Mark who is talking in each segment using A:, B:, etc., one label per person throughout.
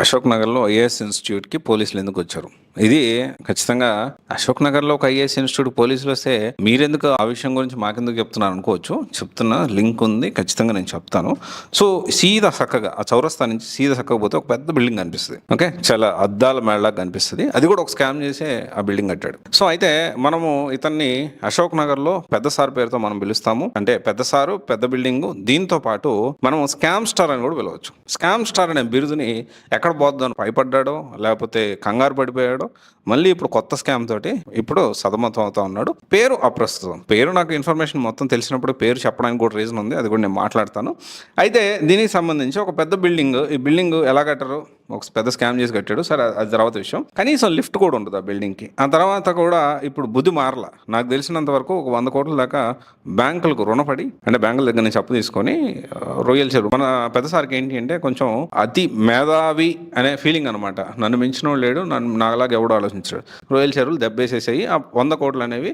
A: అశోక్ నగర్లో ఐఏఎస్ ఇన్స్టిట్యూట్కి పోలీసులు ఎందుకు వచ్చారు? ఇది ఖచ్చితంగా అశోక్ నగర్లో ఒక ఐఏఎస్ ఇన్స్టిట్యూట్ పోలీసులు వస్తే మీరెందుకు ఆ విషయం గురించి మాకెందుకు చెప్తున్నారు అనుకోవచ్చు. చెప్తున్నా, లింక్ ఉంది, ఖచ్చితంగా నేను చెప్తాను. సో సీదా చక్కగా ఆ చౌరస్తా నుంచి సీదా చక్కగా పోతే ఒక పెద్ద బిల్డింగ్ కనిపిస్తుంది. ఓకే, చాలా అద్దాల మేళలాగా కనిపిస్తుంది. అది కూడా ఒక స్కామ్ చేసే ఆ బిల్డింగ్ కట్టాడు. సో అయితే మనము ఇతన్ని అశోక్ నగర్లో పెద్ద సార్ పేరుతో మనం పిలుస్తాము. అంటే పెద్ద సారు, పెద్ద బిల్డింగ్, దీంతో పాటు మనం స్కామ్ స్టార్ అని కూడా పిలవచ్చు. స్కామ్ స్టార్ అనే బిరుదుని ఎక్కడ పోద్దాను భయపడ్డాడో లేకపోతే కంగారు పడిపోయాడో, మళ్ళీ ఇప్పుడు కొత్త స్కామ్ తోటి ఇప్పుడు సతమతం అవుతా ఉన్నాడు. పేరు అప్రస్తుతం. పేరు నాకు ఇన్ఫర్మేషన్ మొత్తం తెలిసినప్పుడు పేరు చెప్పడానికి కూడా రీజన్ ఉంది, అది కూడా నేను మాట్లాడతాను. అయితే దీనికి సంబంధించి ఒక పెద్ద బిల్డింగ్, ఈ బిల్డింగ్ ఎలా కట్టారు, ఒక పెద్ద స్కామ్ చేసి కట్టాడు. సరే, అది తర్వాత విషయం. కనీసం లిఫ్ట్ కూడా ఉండదు ఆ బిల్డింగ్కి. ఆ తర్వాత కూడా ఇప్పుడు బుద్ధి మారల. నాకు తెలిసినంత వరకు ఒక 100 కోట్ల దాకా బ్యాంకులకు రుణపడి, అంటే బ్యాంకుల దగ్గర నుంచి అప్పు తీసుకొని రొయ్యల చెరువు, మన పెద్ద సార్కి ఏంటి అంటే కొంచెం అతి మేధావి అనే ఫీలింగ్ అనమాట. నన్ను మించిన లేడు, నాలాగా ఎవడో ఆలోచించాడు. రొయ్యల చెరువులు దెబ్బేసేసాయి. ఆ 100 కోట్లు అనేవి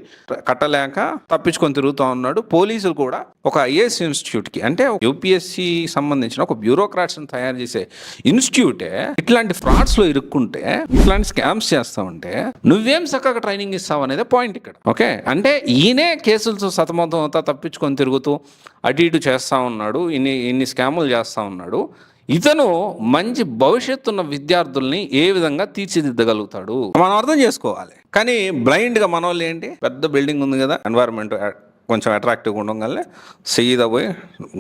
A: కట్టలేక తప్పించుకొని తిరుగుతూ ఉన్నాడు. పోలీసులు కూడా ఒక ఐఏఎస్ ఇన్స్టిట్యూట్కి, అంటే యూపీఎస్సి సంబంధించిన ఒక బ్యూరోక్రాట్స్ని తయారు చేసే ఇన్స్టిట్యూటే ఇట్లాంటి ఫ్రాడ్స్ లో ఇరుక్కుంటే, ఇట్లాంటి స్కామ్స్ చేస్తా ఉంటే నువ్వేం చక్కగా ట్రైనింగ్ ఇస్తావు అనేది పాయింట్ ఇక్కడ. ఓకే, అంటే ఈయనే కేసులతో సతమతం అవుతా తప్పించుకొని తిరుగుతూ అటు ఇటు చేస్తా ఉన్నాడు, ఇన్ని స్కాములు చేస్తా ఉన్నాడు. ఇతను మంచి భవిష్యత్తు ఉన్న విద్యార్థుల్ని ఏ విధంగా తీర్చిదిద్దగలుగుతాడు మనం అర్థం చేసుకోవాలి. కానీ బ్లైండ్గా మన వాళ్ళు ఏంటి, పెద్ద బిల్డింగ్ ఉంది కదా, ఎన్వైరన్మెంట్ కొంచెం అట్రాక్టివ్గా ఉండగానే సీదా పోయి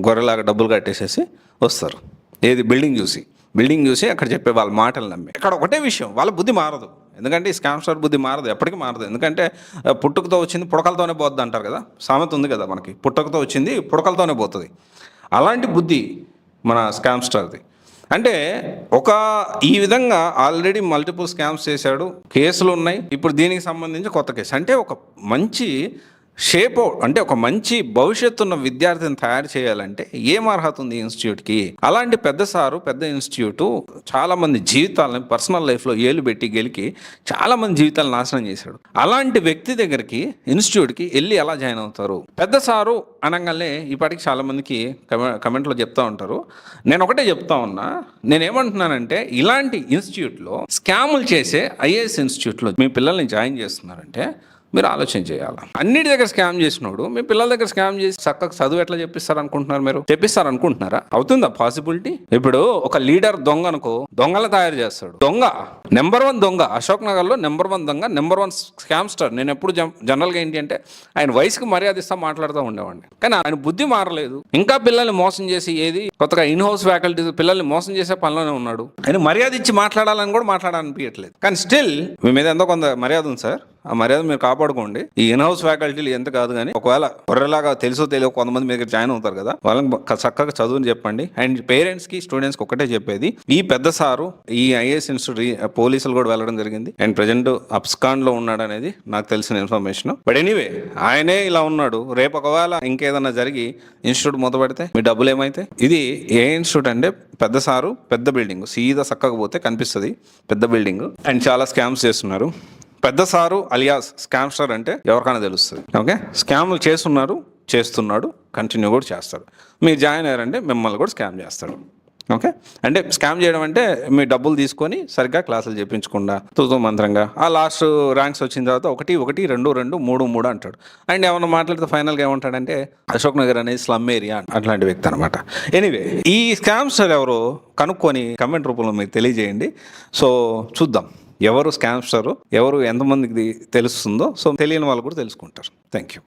A: గొర్రెలాగా డబ్బులు కట్టేసేసి వస్తారు. ఏది బిల్డింగ్ చూసి అక్కడ చెప్పే వాళ్ళ మాటలు నమ్మి. ఇక్కడ ఒకటే విషయం, వాళ్ళ బుద్ధి మారదు. ఎందుకంటే ఈ స్కామ్ స్టార్ బుద్ధి మారదు, ఎప్పటికీ మారదు. ఎందుకంటే పుట్టుకతో వచ్చింది పుడకలతోనే పోద్ది అంటారు కదా, సామెత ఉంది కదా మనకి, పుట్టుకతో వచ్చింది పుడకలతోనే పోతుంది. అలాంటి బుద్ధి మన స్కామ్ స్టార్ది. అంటే ఈ విధంగా ఆల్రెడీ మల్టిపుల్ స్కామ్స్ చేశాడు, కేసులు ఉన్నాయి. ఇప్పుడు దీనికి సంబంధించి కొత్త కేసు. అంటే ఒక మంచి అంటే ఒక మంచి భవిష్యత్తు ఉన్న విద్యార్థిని తయారు చేయాలంటే ఏం అర్హత ఉంది ఇన్స్టిట్యూట్కి? అలాంటి పెద్ద సారు, పెద్ద ఇన్స్టిట్యూట్ చాలా మంది జీవితాలను పర్సనల్ లైఫ్లో ఏలు పెట్టి గెలికి చాలా మంది జీవితాలను నాశనం చేశాడు. అలాంటి వ్యక్తి దగ్గరికి, ఇన్స్టిట్యూట్కి వెళ్ళి ఎలా జాయిన్ అవుతారు? పెద్ద సారు అనగానే ఇప్పటికి చాలా మందికి కమెంట్లో చెప్తా ఉంటారు. నేను ఒకటే చెప్తా ఉన్నా, నేనేమంటున్నానంటే ఇలాంటి ఇన్స్టిట్యూట్లో స్కాములు చేసే ఐఏఎస్ ఇన్స్టిట్యూట్లో మీ పిల్లల్ని జాయిన్ చేస్తున్నారంటే మీరు ఆలోచన చేయాలి. అన్నిటి దగ్గర స్కామ్ చేసినోడు మీ పిల్లల దగ్గర స్కామ్ చేసి చక్కగా చదువు ఎట్లా చెప్పిస్తారనుకుంటున్నారు? మీరు చెప్పిస్తారనుకుంటున్నారా? అవుతుందా పాసిబిలిటీ? ఇప్పుడు ఒక లీడర్ దొంగ అనుకో, దొంగలు తయారు చేస్తాడు. దొంగ నెంబర్ 1 దొంగ అశోక్ నగర్లో నెంబర్ 1 దొంగ, నెంబర్ 1 స్కామ్ స్టార్. నేను ఎప్పుడు జనరల్గా ఏంటి అంటే ఆయన వయసుకు మర్యాద ఇస్తా మాట్లాడుతూ ఉండేవాడిని. కానీ ఆయన బుద్ధి మారలేదు. ఇంకా పిల్లల్ని మోసం చేసి, ఏది కొత్తగా ఇన్ హౌస్ ఫ్యాకల్టీ పిల్లల్ని మోసం చేసే పనిలోనే ఉన్నాడు. ఆయన మర్యాద ఇచ్చి మాట్లాడాలని కూడా మాట్లాడాలనిపించట్లేదు. కానీ స్టిల్ మీ మీద ఎంతో కొంత మర్యాద ఉంది సార్, ఆ మర్యాద మీరు కాపాడుకోండి. ఈ ఇన్ హౌస్ ఫ్యాకల్టీలు ఎంత కాదు, కానీ ఒకవేళ బొర్రెలాగా తెలుసో తెలియక కొంతమంది మీరు జాయిన్ అవుతారు కదా, వాళ్ళకి చక్కగా చదువుని చెప్పండి. అండ్ పేరెంట్స్కి, స్టూడెంట్స్కి ఒకటే చెప్పేది, ఈ పెద్ద సారు ఈ ఐఏఎస్ ఇన్స్టిట్యూట్ పోలీసులు కూడా వెళ్ళడం జరిగింది. అండ్ ప్రజెంట్ అబ్స్కాండ్లో ఉన్నాడు అనేది నాకు తెలిసిన ఇన్ఫర్మేషన్. బట్ ఎనీవే, ఆయనే ఇలా ఉన్నాడు. రేపు ఒకవేళ ఇంకేదన్నా జరిగి ఇన్స్టిట్యూట్ మూతపడితే మీ డబ్బులు ఏమైతే? ఇది ఏ ఇన్స్టిట్యూట్ అంటే పెద్ద సారు, పెద్ద బిల్డింగ్, సీదా చక్కగా పోతే కనిపిస్తుంది పెద్ద బిల్డింగ్. అండ్ చాలా స్కామ్స్ చేస్తున్నారు. పెద్ద సారు అలియాస్ స్కామ్ స్టార్ అంటే ఎవరికైనా తెలుస్తుంది. ఓకే, స్కామ్లు చేస్తున్నాడు, కంటిన్యూ కూడా చేస్తాడు. మీరు జాయిన్ అయ్యారంటే మిమ్మల్ని కూడా స్కామ్ చేస్తాడు. ఓకే, అంటే స్కామ్ చేయడం అంటే మీ డబ్బులు తీసుకొని సరిగ్గా క్లాసులు చెప్పించకుండా తూతూ మంత్రంగా ఆ లాస్ట్ ర్యాంక్స్ వచ్చిన తర్వాత 1 1 2 2 3 3 అంటాడు. అండ్ ఏమన్నా మాట్లాడితే ఫైనల్గా ఏమంటాడంటే అశోక్ నగర్ అనేది స్లమ్ ఏరియా, అట్లాంటి వ్యక్తి అనమాట. ఎనీవే, ఈ స్కామ్ స్టార్ ఎవరో కనుక్కొని కమెంట్ రూపంలో మీకు తెలియజేయండి. సో చూద్దాం ఎవరు స్కామ్స్టారు, ఎవరు ఎంతమందికి తెలుస్తుందో. సో తెలియని వాళ్ళు కూడా తెలుసుకుంటారు. Thank you.